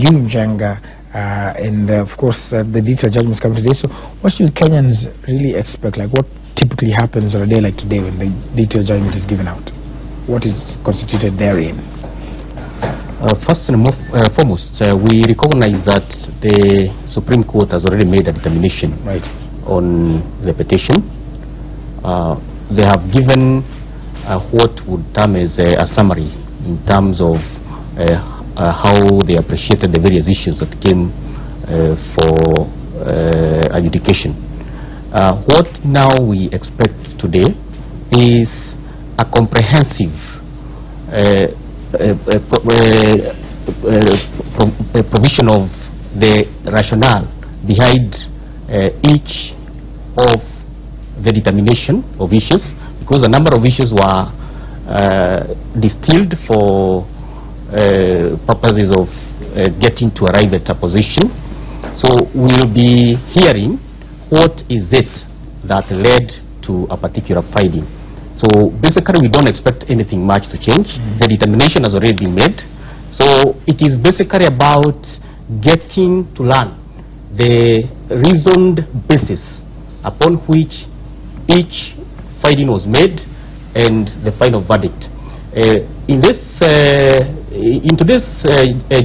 you, Njenga, and of course the detailed judgments come today. So what should Kenyans really expect? Like, what typically happens on a day like today when the detailed judgment is given out? What is constituted therein? First and foremost, we recognize that the Supreme Court has already made a determination on the petition. They have given what would term as a summary in terms of how they appreciated the various issues that came for adjudication. What now we expect today is a comprehensive provision of the rationale behind each of the determination of issues, because a number of issues were distilled for purposes of getting to arrive at a position. So we'll be hearing what is it that led to a particular finding. So basically we don't expect anything much to change. The determination has already been made. So it is basically about getting to learn the reasoned basis upon which each finding was made and the final verdict. In today's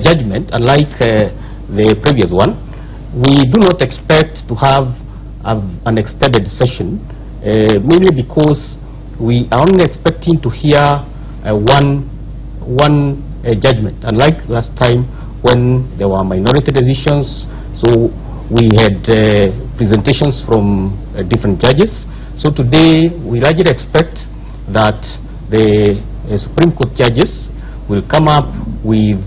judgment, unlike the previous one, we do not expect to have an extended session, mainly because we are only expecting to hear one judgment, unlike last time when there were minority decisions. So we had presentations from different judges. So today we largely expect that the Supreme Court judges will come up with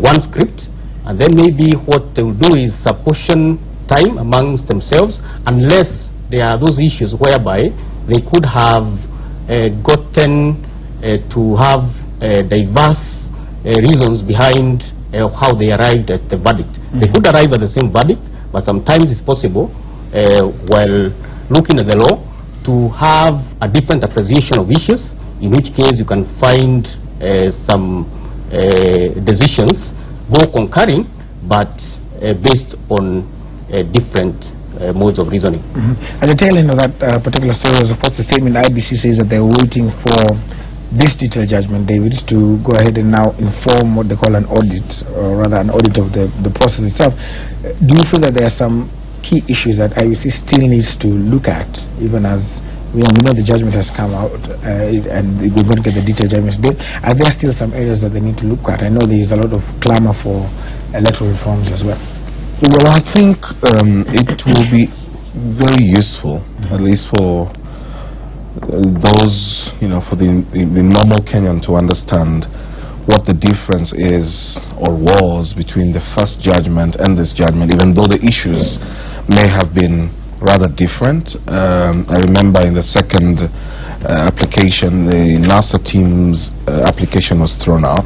one script, and then maybe what they will do is apportion time amongst themselves, unless there are those issues whereby they could have gotten to have diverse reasons behind how they arrived at the verdict. They could arrive at the same verdict, but sometimes it's possible, while looking at the law, to have a different appreciation of issues, in which case you can find some decisions both concurring but based on different modes of reasoning. At the tail end of that particular story was, of course, the statement IBC says that they're waiting for this detailed judgment, David, to go ahead and now inform what they call an audit, or rather an audit of the process itself. Do you feel that there are some key issues that IBC still needs to look at, even as we know the judgment has come out and we're going to get the detailed judgment today? Are there still some areas that they need to look at? I know there is a lot of clamor for electoral reforms as well. Well, I think it will be very useful, at least for those, for the normal Kenyan to understand what the difference is or was between the first judgment and this judgment, even though the issues may have been rather different. I remember in the second application, the NASA team's application was thrown out,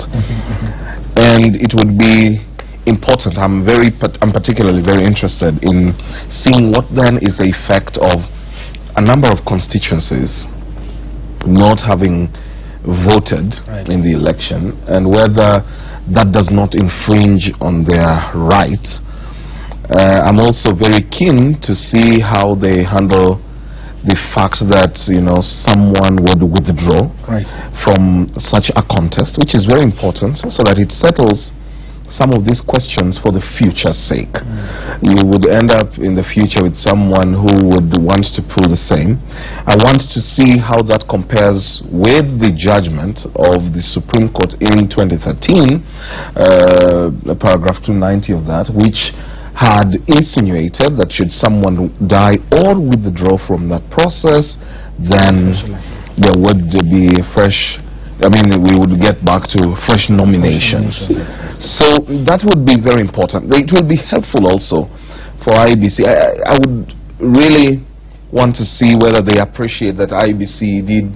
and it would be important. I'm particularly very interested in seeing what then is the effect of a number of constituencies not having voted in the election, and whether that does not infringe on their rights. I'm also very keen to see how they handle the fact that someone would withdraw from such a contest, which is very important, so that it settles some of these questions for the future's sake. You would end up in the future with someone who would want to pull the same. I want to see how that compares with the judgment of the Supreme Court in 2013, paragraph 290 of that, which had insinuated that should someone die or withdraw from that process, then there would be a fresh, we would get back to fresh nominations. So that would be very important. It will be helpful also for IBC. I would really want to see whether they appreciate that IBC did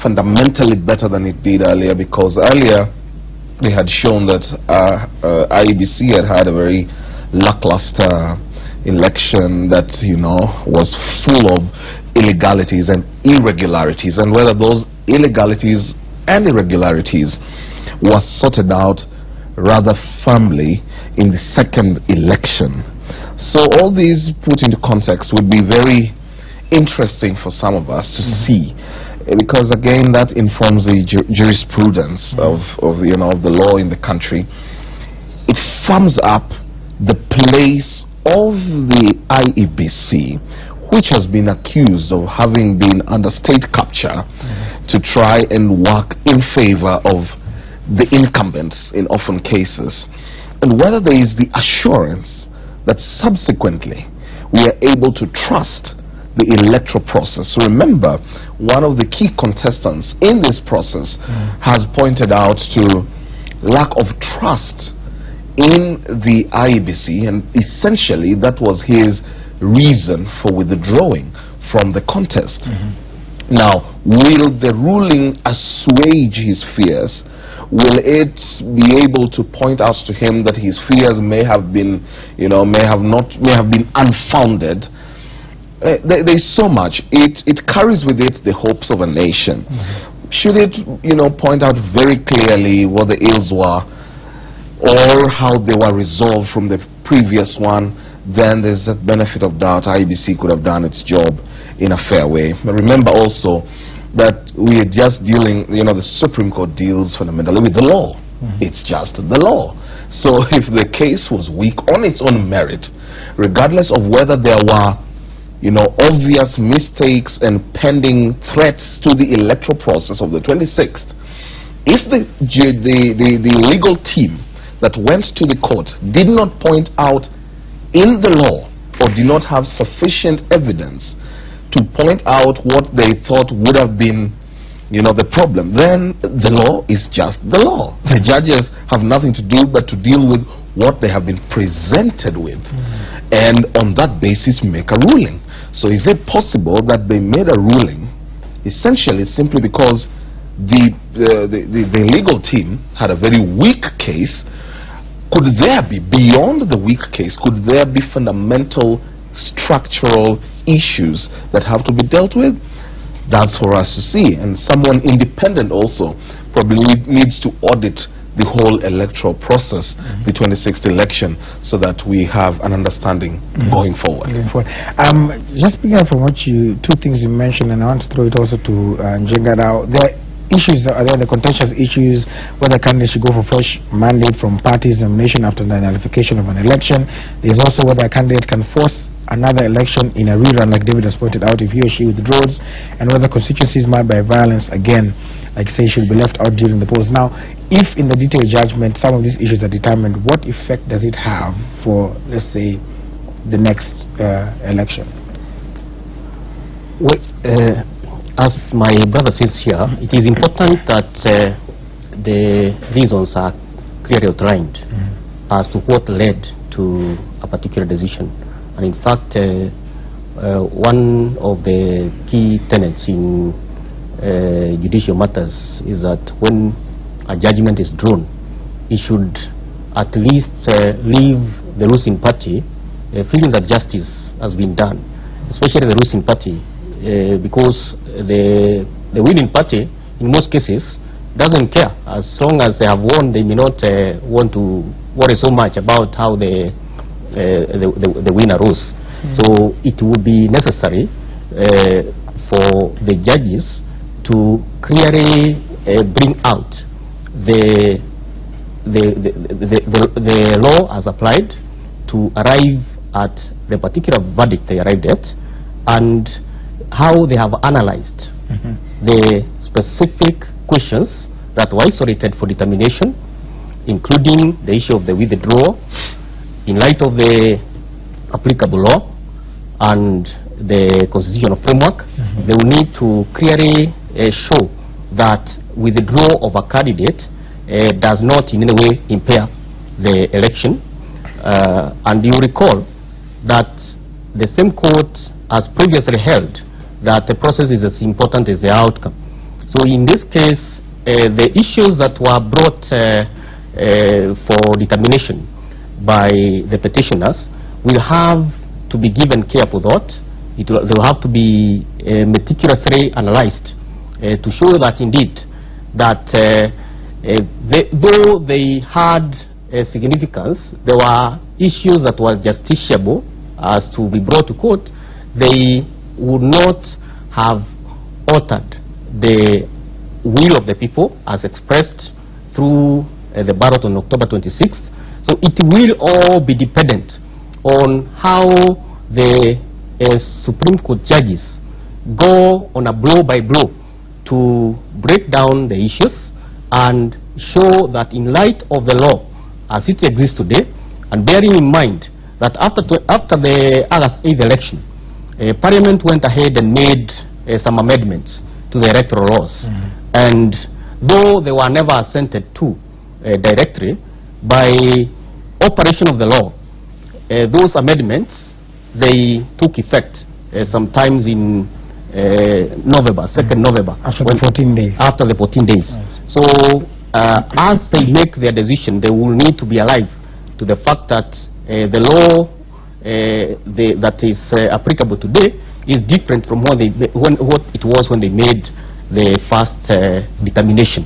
fundamentally better than it did earlier, because earlier they had shown that IBC had a very lackluster election that was full of illegalities and irregularities, and whether those illegalities and irregularities were sorted out rather firmly in the second election. So all these put into context would be very interesting for some of us to see, because again that informs the jurisprudence of the law in the country. It firms up the place of the IEBC, which has been accused of having been under state capture to try and work in favor of the incumbents in often cases, and whether there is the assurance that subsequently we are able to trust the electoral process. Remember, one of the key contestants in this process has pointed out to lack of trust in the IEBC, and essentially that was his reason for withdrawing from the contest. Now, will the ruling assuage his fears? Will it be able to point out to him that his fears may have been, may have been unfounded? There is so much. It carries with it the hopes of a nation. Should it, point out very clearly what the ills were, or how they were resolved from the previous one, then there's that benefit of doubt. IEBC could have done its job in a fair way. But remember also that we are just dealing, the Supreme Court deals fundamentally with the law. It's just the law. So if the case was weak on its own merit, regardless of whether there were, obvious mistakes and pending threats to the electoral process of the 26th, if the legal team that went to the court did not point out in the law, or did not have sufficient evidence to point out what they thought would have been, the problem, then the law is just the law. The judges have nothing to do but to deal with what they have been presented with, and on that basis make a ruling. So is it possible that they made a ruling essentially simply because the legal team had a very weak case? Could there be, beyond the weak case, could there be fundamental structural issues that have to be dealt with? That's for us to see, and someone independent also probably needs to audit the whole electoral process, the 26th election, so that we have an understanding going forward. Just picking up from two things you mentioned, and I want to throw it also to Njenga now. Issues are there, the contentious issues, whether candidates should go for fresh mandate from parties nomination after the nullification of an election. There's also whether a candidate can force another election in a rerun, like David has pointed out, if he or she withdraws, and whether constituencies marked by violence, again, like say, should be left out during the polls. Now, if in the detailed judgment some of these issues are determined, what effect does it have for, let's say, the next election? Well, as my brother says here, it is important that the reasons are clearly outlined as to what led to a particular decision. And in fact, one of the key tenets in judicial matters is that when a judgment is drawn, it should at least leave the losing party feeling that justice has been done, especially the losing party. Because the winning party in most cases doesn't care. As long as they have won, they may not want to worry so much about how the winner rose. So it would be necessary for the judges to clearly bring out the law as applied to arrive at the particular verdict they arrived at, and how they have analyzed the specific questions that were isolated for determination, including the issue of the withdrawal in light of the applicable law and the constitutional framework. They will need to clearly show that withdrawal of a candidate does not in any way impair the election. And you recall that the same court has previously held that the process is as important as the outcome. So in this case, the issues that were brought for determination by the petitioners will have to be given careful thought. They will have to be meticulously analyzed to show that indeed that though they had significance, there were issues that were justiciable as to be brought to court. They would not have altered the will of the people as expressed through the ballot on October 26th. So it will all be dependent on how the Supreme Court judges go on a blow by blow to break down the issues and show that in light of the law as it exists today, and bearing in mind that after the August 8th election, Parliament went ahead and made some amendments to the electoral laws. And though they were never assented to directly, by operation of the law, those amendments, they took effect sometimes in November, 2nd November. After the 14 days. After the 14 days. Right. So as they make their decision, they will need to be alive to the fact that the law that is applicable today is different from what it was when they made the first determination.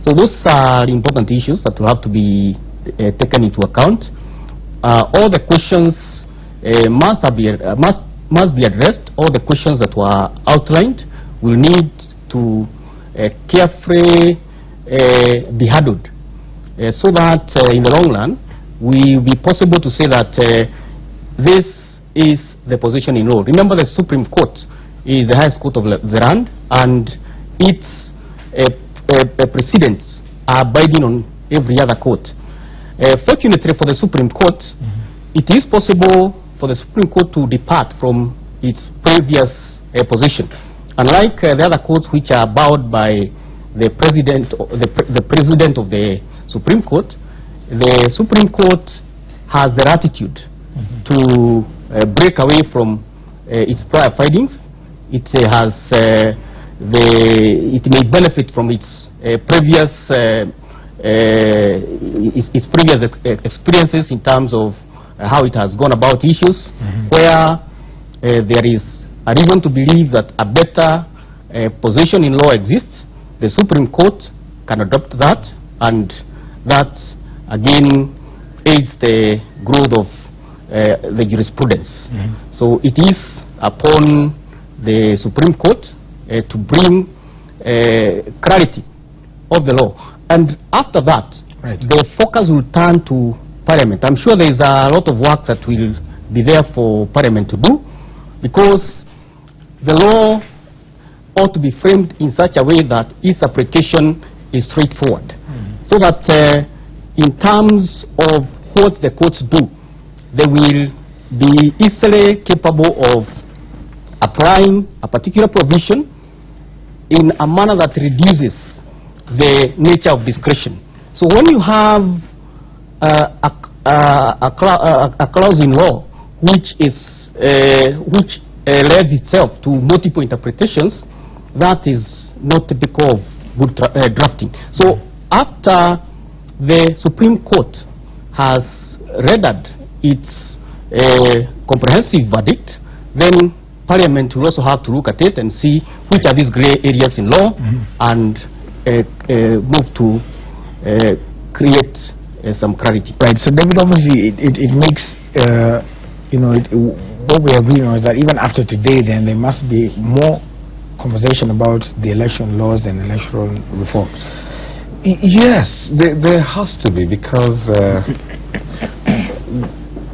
So those are important issues that will have to be taken into account. All the questions must be addressed. All the questions that were outlined will need to carefully be handled so that in the long run we will be possible to say that this is the position in law. Remember, the Supreme Court is the highest court of the land, and its precedents are binding on every other court. Fortunately for the Supreme Court, it is possible for the Supreme Court to depart from its previous position. Unlike the other courts which are bound by the president of the Supreme Court, the Supreme Court has the latitude to break away from its prior findings. It has it may benefit from its previous experiences in terms of how it has gone about issues, where there is a reason to believe that a better position in law exists. The Supreme Court can adopt that, and that again aids the growth of the jurisprudence. So it is upon the Supreme Court to bring clarity of the law, and after that, the focus will turn to Parliament. I'm sure there is a lot of work that will be there for Parliament to do, because the law ought to be framed in such a way that its application is straightforward, so that in terms of what the courts do, they will be easily capable of applying a particular provision in a manner that reduces the nature of discretion. So when you have a clause in law which lends itself to multiple interpretations, that is not typical of good drafting. So after the Supreme Court has rendered its comprehensive verdict, then Parliament will also have to look at it and see which are these grey areas in law and move to create some clarity. Right. So David, obviously it makes what we agree on is that even after today, then there must be more conversation about the election laws and electoral reforms. Yes, there has to be, because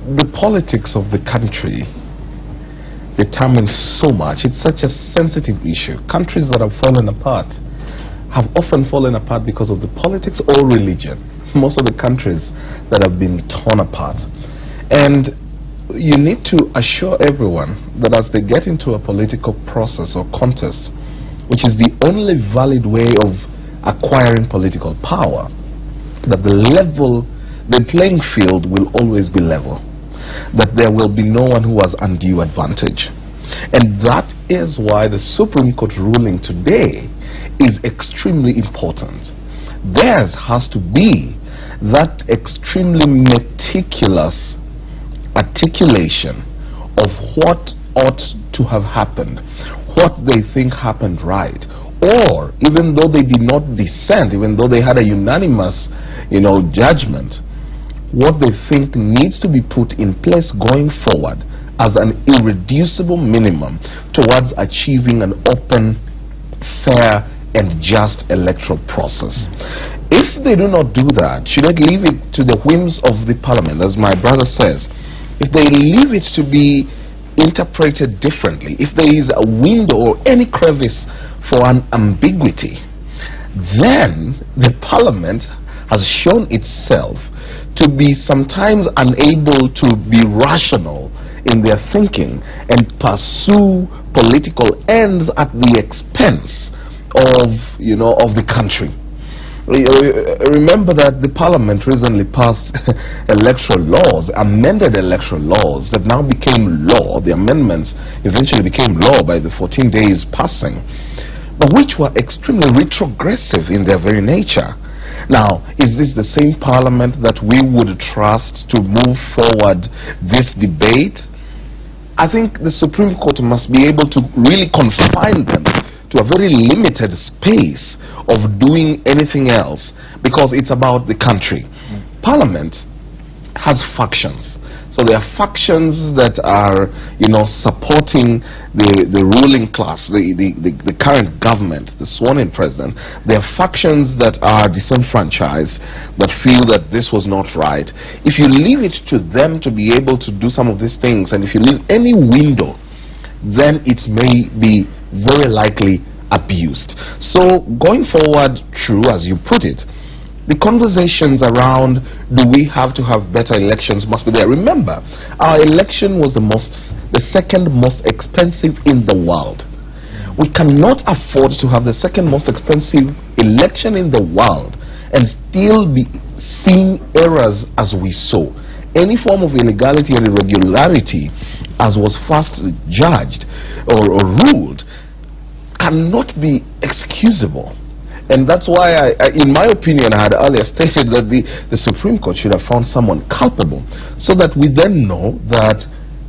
the politics of the country determines so much. It's such a sensitive issue. Countries that have fallen apart have often fallen apart because of the politics or religion. Most of the countries that have been torn apart. And you need to assure everyone that as they get into a political process or contest, which is the only valid way of acquiring political power, that the playing field will always be level, that there will be no one who has undue advantage. And that is why the Supreme Court ruling today is extremely important. Theirs has to be that extremely meticulous articulation of what ought to have happened, what they think happened right, or even though they did not dissent, even though they had a unanimous, judgment, what they think needs to be put in place going forward as an irreducible minimum towards achieving an open, fair, and just electoral process. If they do not do that, should they leave it to the whims of the parliament, as my brother says? If they leave it to be interpreted differently, if there is a window or any crevice for an ambiguity, then the parliament has shown itself to be sometimes unable to be rational in their thinking and pursue political ends at the expense of the country. Remember that the parliament recently passed amended electoral laws that now became law. The amendments eventually became law by the 14 days passing, but which were extremely retrogressive in their very nature. Now, is this the same parliament that we would trust to move forward this debate? I think the Supreme Court must be able to really confine them to a very limited space of doing anything else, because it's about the country. Parliament has factions. So there are factions that are, supporting the ruling class, the current government, the sworn-in president. There are factions that are disenfranchised, that feel that this was not right. If you leave it to them to be able to do some of these things, and if you leave any window, then it may be very likely abused. So going forward, true, as you put it, the conversations around do we have to have better elections must be there. Remember, our election was the second most expensive in the world. We cannot afford to have the second most expensive election in the world and still be seeing errors as we saw. Any form of illegality or irregularity, as was first judged or ruled, cannot be excusable. And that's why, in my opinion, I had earlier stated that the Supreme Court should have found someone culpable, so that we then know that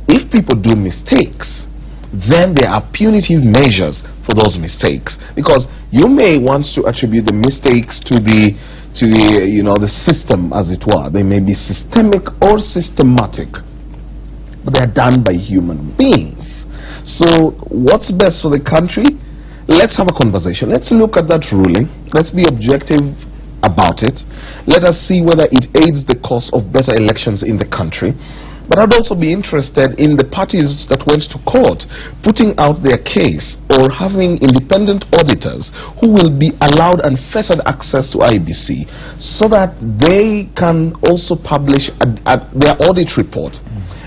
if people do mistakes, then there are punitive measures for those mistakes. Because you may want to attribute the mistakes to the system, as it were. They may be systemic or systematic, but they are done by human beings. So what's best for the country? Let's have a conversation. Let's look at that ruling. Let's be objective about it. Let us see whether it aids the cause of better elections in the country. But I'd also be interested in the parties that went to court putting out their case, or having independent auditors who will be allowed unfettered access to IBC, so that they can also publish their audit report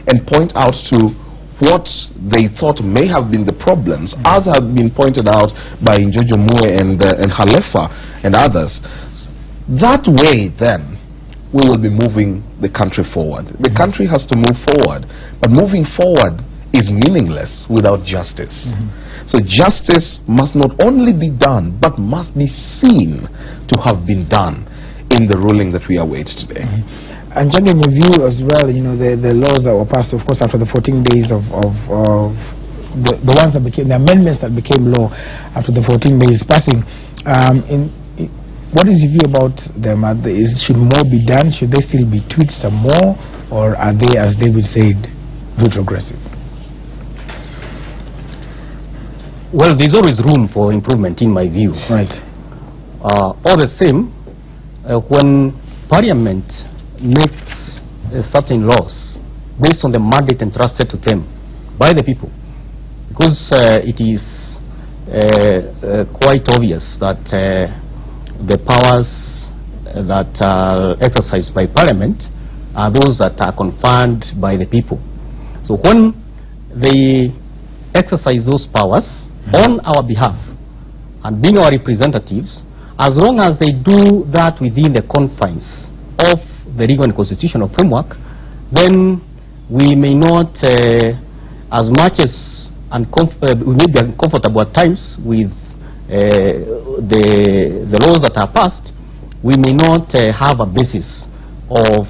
and point out to what they thought may have been the problems, as have been pointed out by Njojo Mue and Halefa and others. That way, then, we will be moving the country forward. The country has to move forward, but moving forward is meaningless without justice. So justice must not only be done, but must be seen to have been done in the ruling that we await today. And John, in your view as well, the laws that were passed, of course, after the 14 days of the ones that became, the amendments that became law after the 14 days passing, what is your view about them? Should more be done? Should they still be tweaked some more? Or are they, as David said, retrogressive? Well, there's always room for improvement in my view. Right. All the same, when Parliament makes certain laws based on the mandate entrusted to them by the people, because it is quite obvious that the powers that are exercised by Parliament are those that are conferred by the people. So when they exercise those powers on our behalf and being our representatives, as long as they do that within the confines of the legal and constitutional framework, then we may not, as much as we may be uncomfortable at times with the laws that are passed, we may not have a basis of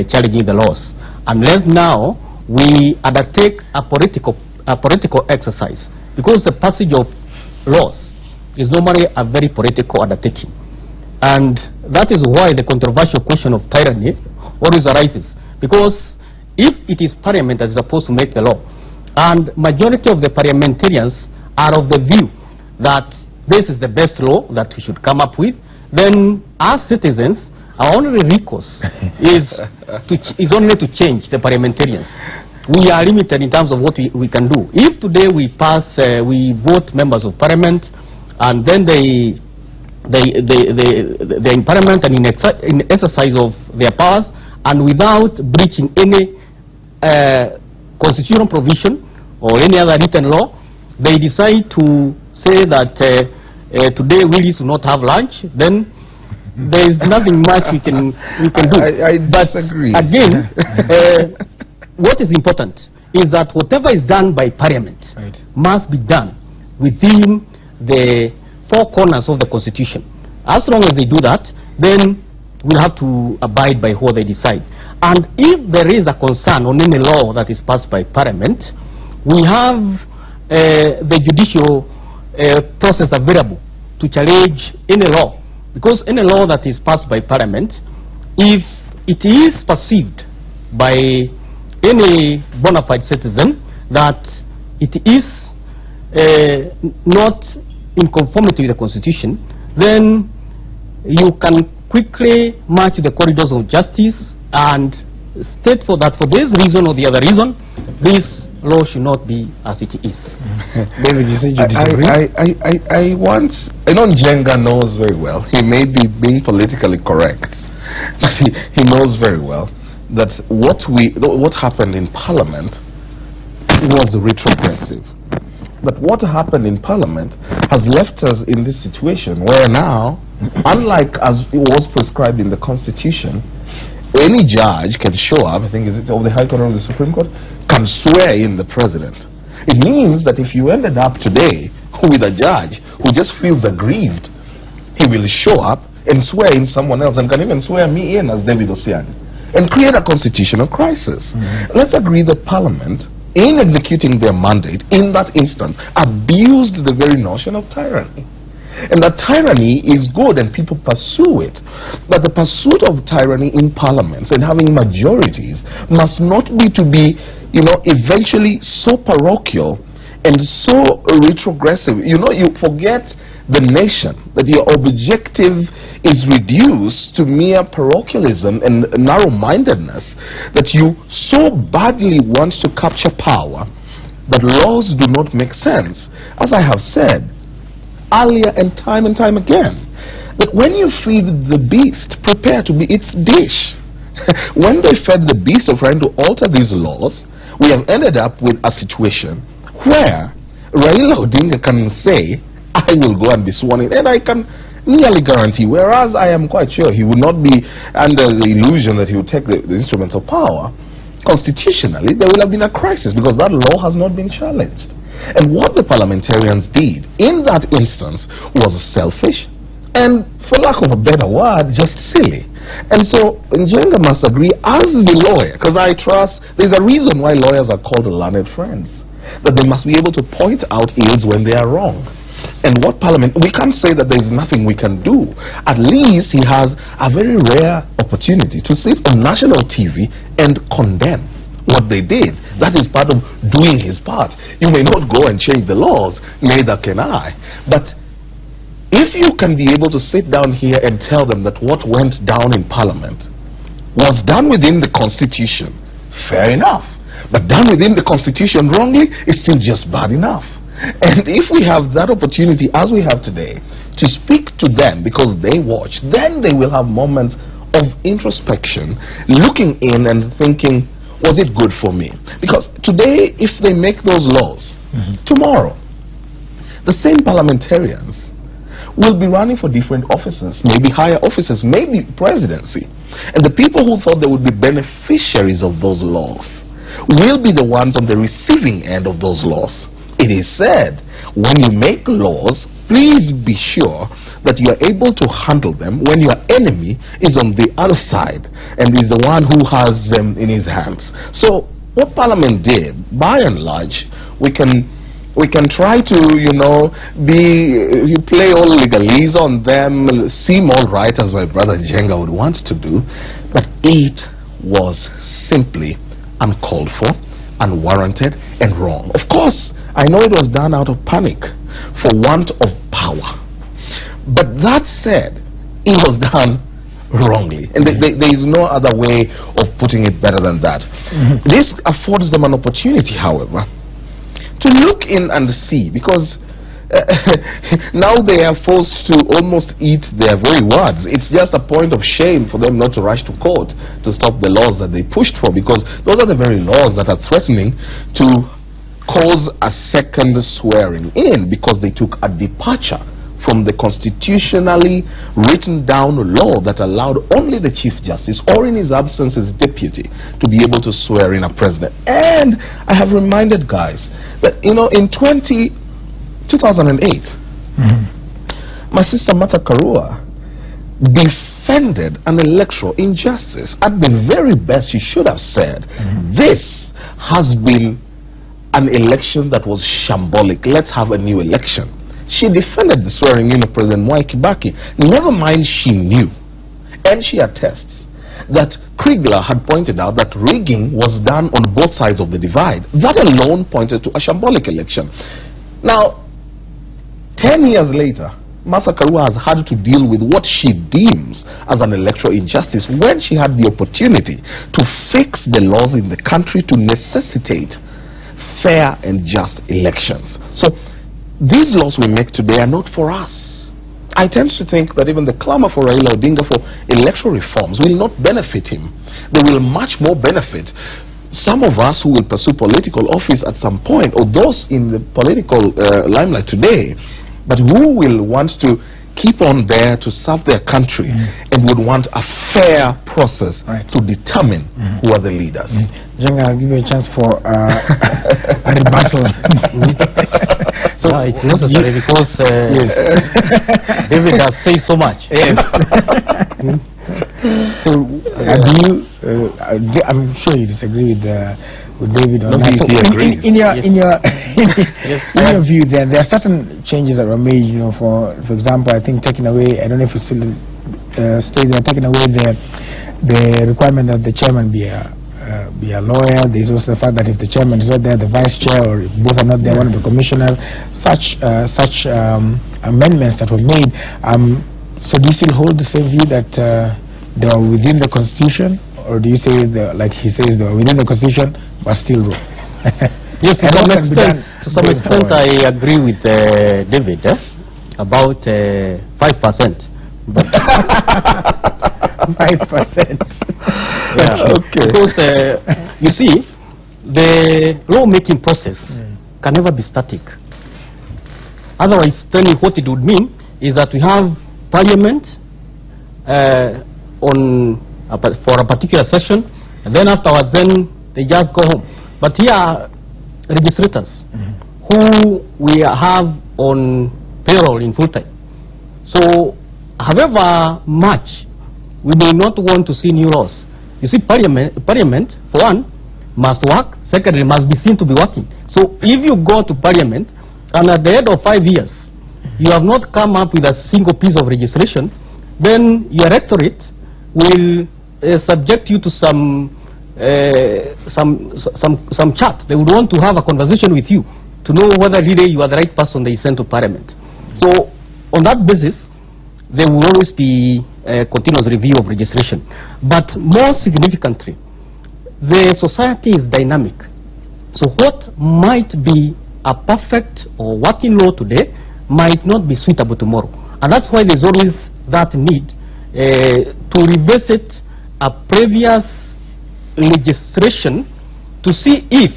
challenging the laws, unless now we undertake a political exercise, because the passage of laws is normally a very political undertaking. And that is why the controversial question of tyranny always arises. Because if it is Parliament that is supposed to make the law, and majority of the parliamentarians are of the view that this is the best law that we should come up with, then as citizens, our only recourse is only to change the parliamentarians. We are limited in terms of what we can do. If today we pass, we vote members of parliament, and then they in parliament and in exercise of their powers, and without breaching any constitutional provision or any other written law, they decide to say that today we do not have lunch, then there is nothing much we can do. I disagree. But again, what is important is that whatever is done by Parliament must be done within the four corners of the Constitution. As long as they do that, then we'll have to abide by what they decide. And if there is a concern on any law that is passed by Parliament, we have the judicial process available to challenge any law. Because any law that is passed by Parliament, if it is perceived by any bona fide citizen that it is not in conformity with the Constitution, then you can quickly march the corridors of justice and state for that for this reason or the other reason, this law should not be as it is. David, you said you I know Njenga knows very well. He may be being politically correct, but he knows very well that what happened in Parliament was retrogressive. But what happened in Parliament has left us in this situation where now, unlike as it was prescribed in the Constitution, any judge can show up, I think is it of the High Court or the Supreme Court, can swear in the president. It means that if you ended up today with a judge who just feels aggrieved, he will show up and swear in someone else, and can even swear me in as David Osiani, and create a constitutional crisis. Let's agree that Parliament, in executing their mandate, in that instance, abused the very notion of tyranny. And that tyranny is good and people pursue it. But the pursuit of tyranny in parliaments and having majorities must not be to be, eventually so parochial and so retrogressive. You forget the nation, that your objective is reduced to mere parochialism and narrow-mindedness, that you so badly want to capture power that laws do not make sense. As I have said earlier and time again, that when you feed the beast, prepare to be its dish. When they fed the beast of trying to alter these laws, we have ended up with a situation where Raila Odinga can say, I will go and be sworn in, and I can nearly guarantee, whereas I am quite sure he would not be under the illusion that he would take the instruments of power, constitutionally there will have been a crisis because that law has not been challenged. And what the parliamentarians did in that instance was selfish and, for lack of a better word, just silly. And so Njenga must agree as the lawyer, because I trust there's a reason why lawyers are called learned friends, that they must be able to point out ills when they are wrong. And what Parliament, we can't say that there's nothing we can do. At least he has a very rare opportunity to sit on national TV and condemn what they did. That is part of doing his part. You may not go and change the laws, neither can I. But if you can be able to sit down here and tell them that what went down in Parliament was done within the Constitution, fair enough. But done within the Constitution wrongly is still just bad enough. And if we have that opportunity, as we have today, to speak to them because they watch, then they will have moments of introspection, looking in and thinking, was it good for me? Because today, if they make those laws, tomorrow, the same parliamentarians will be running for different offices, maybe higher offices, maybe presidency. And the people who thought they would be beneficiaries of those laws will be the ones on the receiving end of those laws. It is said, when you make laws, please be sure that you are able to handle them when your enemy is on the other side and is the one who has them in his hands. So what Parliament did, by and large, we can We can try to, you play all legalese on them, seem all right as my brother Jenga would want to do, but it was simply uncalled for, unwarranted, and wrong. Of course, I know it was done out of panic, for want of power. But that said, it was done wrongly, and there is no other way of putting it better than that. This affords them an opportunity, however, to look in and see, because now they are forced to almost eat their very words. It's just a point of shame for them not to rush to court to stop the laws that they pushed for, because those are the very laws that are threatening to cause a second swearing in, because they took a departure from the constitutionally written down law that allowed only the Chief Justice, or in his absence his deputy, to be able to swear in a president. And I have reminded guys that, in 2008, my sister Martha Karua defended an electoral injustice. At the very best, she should have said, this has been an election that was shambolic. Let's have a new election. She defended the swearing in of President Mwai Kibaki. Never mind, she knew, and she attests, that Kriegler had pointed out that rigging was done on both sides of the divide. That alone pointed to a shambolic election. Now, 10 years later, Martha Karua has had to deal with what she deems as an electoral injustice, when she had the opportunity to fix the laws in the country to necessitate fair and just elections. So, these laws we make today are not for us. I tend to think that even the clamor for Raila Odinga for electoral reforms will not benefit him. They will much more benefit some of us who will pursue political office at some point, or those in the political limelight today, but who will want to keep on there to serve their country and would want a fair process to determine who are the leaders. Jenga, I'll give you a chance for a rebuttal. No, it's necessary because David has said so much. So, I'm sure you disagree with David on that. So in your view, there are certain changes that were made. For example, I think taking away. I don't know if it's still stated there, taking away the requirement that the chairman be a lawyer. There's also the fact that if the chairman is not there, the vice chair, or if both are not there, one of the commissioners. Such amendments that were made. So do you still hold the same view that they are within the constitution, or do you say like he says they are within the constitution but still wrong? Yes, to some extent I agree with David about 5%. But 5%. Yeah, okay. Because you see, the lawmaking process can never be static. Otherwise, then what it would mean is that we have Parliament for a particular session, and then afterwards, then they just go home. But here are registrators who we have on payroll in full time. So, however much we may not want to see new laws, you see, Parliament for one must work. Secondly, must be seen to be working. So, if you go to Parliament and at the end of 5 years you have not come up with a single piece of registration, then your electorate will subject you to some chat. They would want to have a conversation with you to know whether really you are the right person they sent to Parliament. So on that basis, there will always be a continuous review of registration. But more significantly, the society is dynamic. So what might be a perfect or working law today might not be suitable tomorrow. And that's why there's always that need to revisit a previous legislation to see if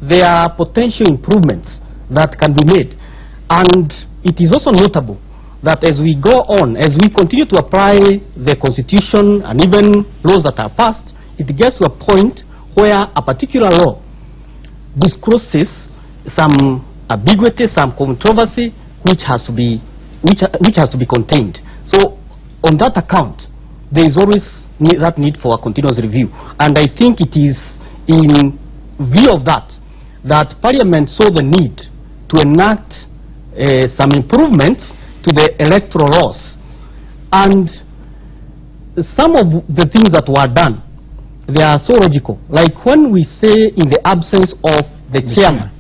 there are potential improvements that can be made. And it is also notable that as we go on, as we continue to apply the Constitution and even laws that are passed, it gets to a point where a particular law discloses some ambiguity, some controversy, which has to be contained. So, on that account, there is always that need for a continuous review, and I think it is in view of that Parliament saw the need to enact some improvements to the electoral laws. And some of the things that were done, they are so logical. Like when we say in the absence of the chairman,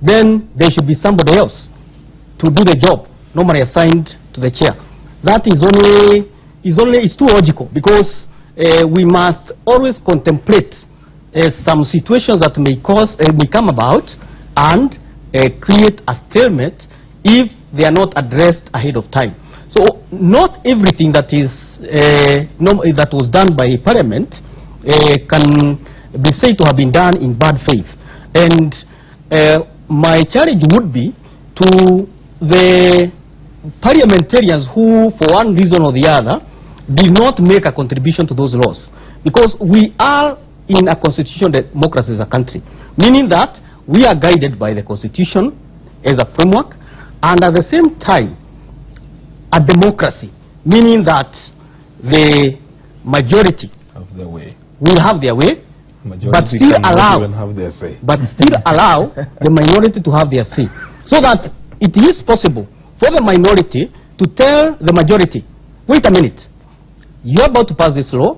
then there should be somebody else to do the job, normally assigned to the chair. That is it's too logical, because we must always contemplate some situations that may come about and create a stalemate if they are not addressed ahead of time. So not everything that is that was done by Parliament can be said to have been done in bad faith. And my challenge would be to the parliamentarians who, for one reason or the other, did not make a contribution to those laws. Because we are in a constitutional democracy as a country, meaning that we are guided by the Constitution as a framework, and at the same time, a democracy, meaning that the majority will have their way, but still allow the minority to have their say, so that it is possible for the minority to tell the majority, wait a minute, you're about to pass this law,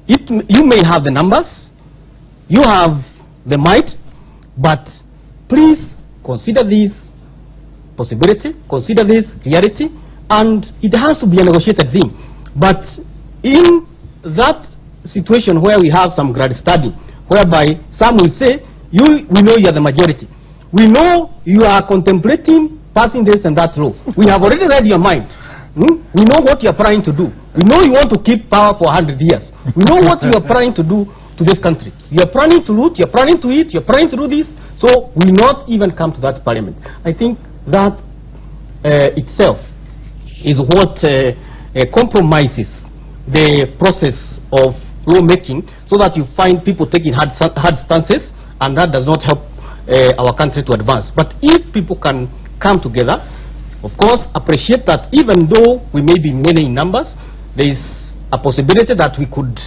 you may have the numbers, you have the might, but please consider this possibility, consider this reality, and it has to be a negotiated thing. But in that situation where we have some grad study, whereby some will say, we know you are the majority, we know you are contemplating passing this and that law, we have already read your mind, we know what you are trying to do, we know you want to keep power for 100 years, we know what you are trying to do to this country, you are planning to loot, you are planning to eat, you are planning to do this, so we will not even come to that parliament. I think that itself is what compromises the process of lawmaking, so that you find people taking hard stances, and that does not help our country to advance. But if people can come together, of course, appreciate that even though we may be many in numbers, there is a possibility that we could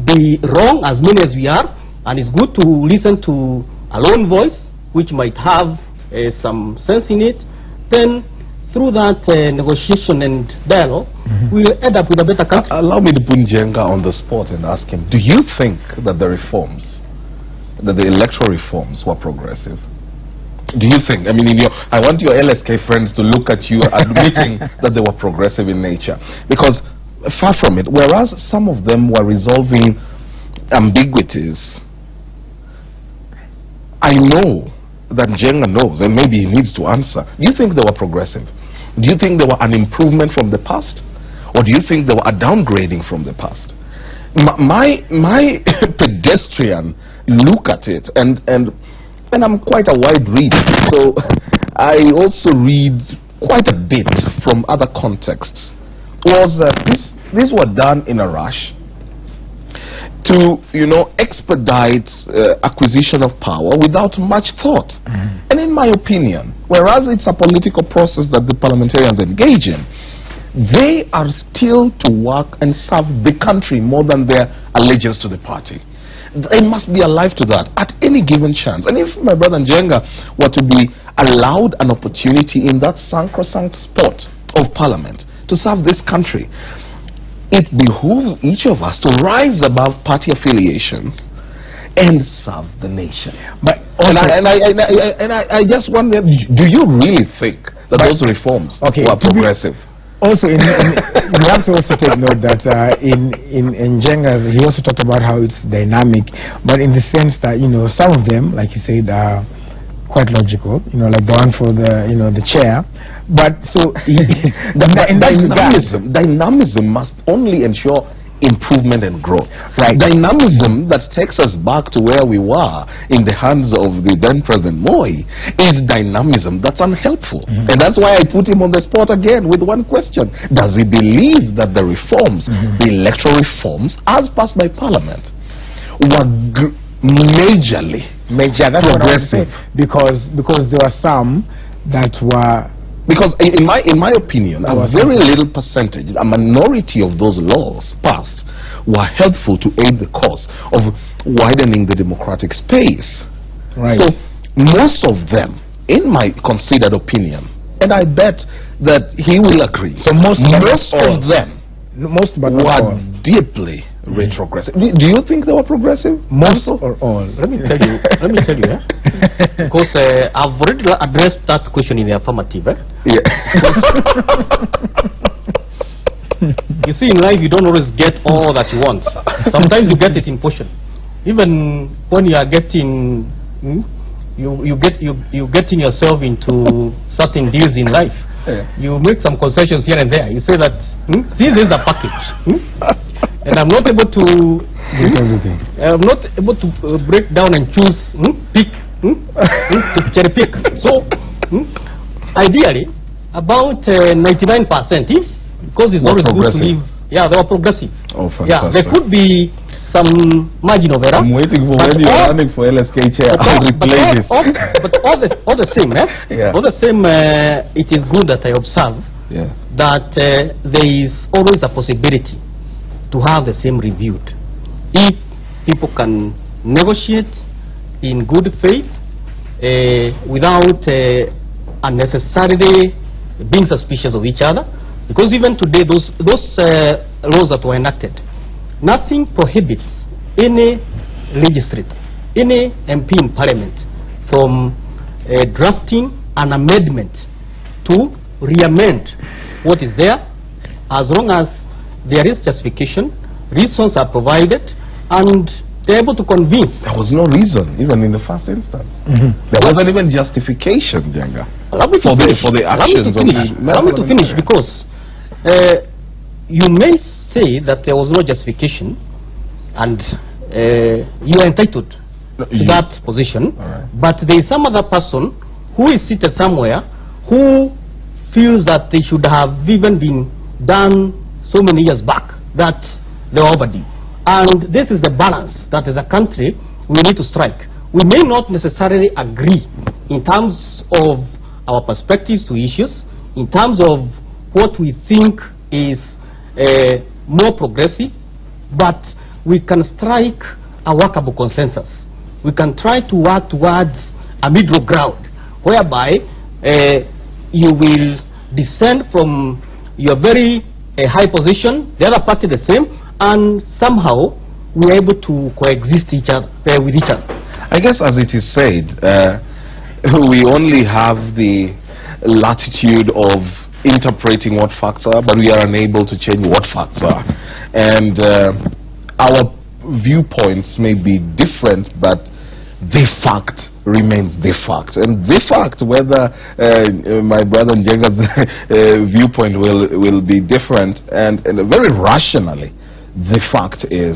be wrong as many as we are, and it's good to listen to a lone voice which might have some sense in it. Then through that negotiation and dialogue, we will end up with a better country. Allow me to put Njenga on the spot and ask him, do you think that the reforms, that the electoral reforms were progressive? Do you think, I mean, I want your LSK friends to look at you admitting that they were progressive in nature. Because far from it, whereas some of them were resolving ambiguities, I know that Njenga knows, and maybe he needs to answer. Do you think they were progressive? Do you think they were an improvement from the past? Or do you think they were a downgrading from the past? My pedestrian look at it, and I'm quite a wide reader, so I also read quite a bit from other contexts, was that these were done in a rush to, expedite acquisition of power without much thought. And in my opinion, whereas it's a political process that the parliamentarians engage in, they are still to work and serve the country more than their allegiance to the party. They must be alive to that at any given chance. And if my brother Njenga were to be allowed an opportunity in that sacrosanct spot of parliament to serve this country, it behooves each of us to rise above party affiliations and serve the nation. But I just wonder, do you really think that those reforms were progressive? Also, we have to also take note that in Njenga's, he also talked about how it's dynamic, but in the sense that some of them, like you said, are quite logical. Like the one for the chair. But so dynamism must only ensure improvement and growth. Right. Dynamism that takes us back to where we were in the hands of the then President Moi is dynamism that's unhelpful. And that's why I put him on the spot again with one question. Does he believe that the reforms, the electoral reforms, as passed by Parliament, were majorly progressive? Because there were some that were... Because in my opinion, a very little percentage, a minority of those laws passed were helpful to aid the cause of widening the democratic space. Right. So most of them in my considered opinion, and I bet that he will agree. So most of them were deeply retrogressive. Do you think they were progressive? Most or all? Let me tell you. Because I've already addressed that question in the affirmative. Yeah. You see, in life, you don't always get all that you want. Sometimes you get it in portion. Even when you are getting, you getting yourself into certain deals in life. Yeah. You make some concessions here and there. You say that, see, this is a package, and I'm not able to. I'm not able to break down and choose, pick, to cherry pick. So, ideally, about 99%, because it's always good to live. Yeah, they were progressive. Oh, fantastic. Yeah, there could be some margin of error. I'm waiting for when you're running for LSK chair. I'll replay this. But all the same, Yeah. all the same, it is good that I observe that there is always a possibility to have the same reviewed. If people can negotiate in good faith without unnecessarily being suspicious of each other. Because even today, those laws that were enacted, nothing prohibits any legislator, any MP in Parliament from drafting an amendment to re-amend what is there, as long as there is justification, reasons are provided, and they're able to convince. There was no reason, even in the first instance. There wasn't even justification, Jenga, for the actions. Allow me to finish, because you may say that there was no justification, and you are entitled to that position, but there is some other person who is seated somewhere who feels that they should have even been done so many years back, that they were overdue. And this is the balance that as a country we need to strike. We may not necessarily agree in terms of our perspectives to issues, in terms of what we think is more progressive, but we can strike a workable consensus. We can try to work towards a middle ground, whereby you will descend from your very high position, the other party the same, and somehow we are able to coexist with each other. I guess, as it is said, we only have the latitude of interpreting what facts are, but we are unable to change what facts are. And our viewpoints may be different, but the fact remains the fact. And the fact, whether my brother Njenga's viewpoint will be different, and very rationally, the fact is,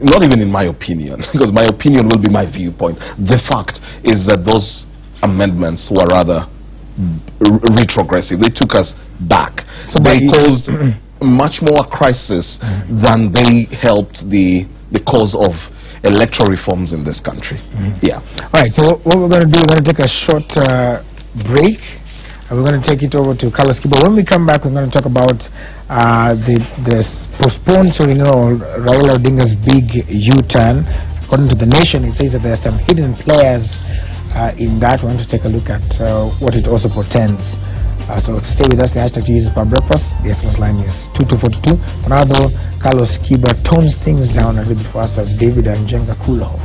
not even in my opinion, because my opinion will be my viewpoint, the fact is that those amendments were rather retrogressive. They took us back. So they caused much more crisis than they helped the cause of electoral reforms in this country. Yeah. All right, so what we're going to do, we're going to take a short break. We're going to take it over to Carlos Kiba. When we come back, we're going to talk about the postponed renewal, Raila Odinga's big U-turn. According to The Nation, it says that there are some hidden players in that. We want to take a look at what it also portends. So stay with us. The hashtag to use for breakfast. The SMS line is 2242. For now, though, Carlos Kiba tones things down a little bit for us as David and Jenga cool off.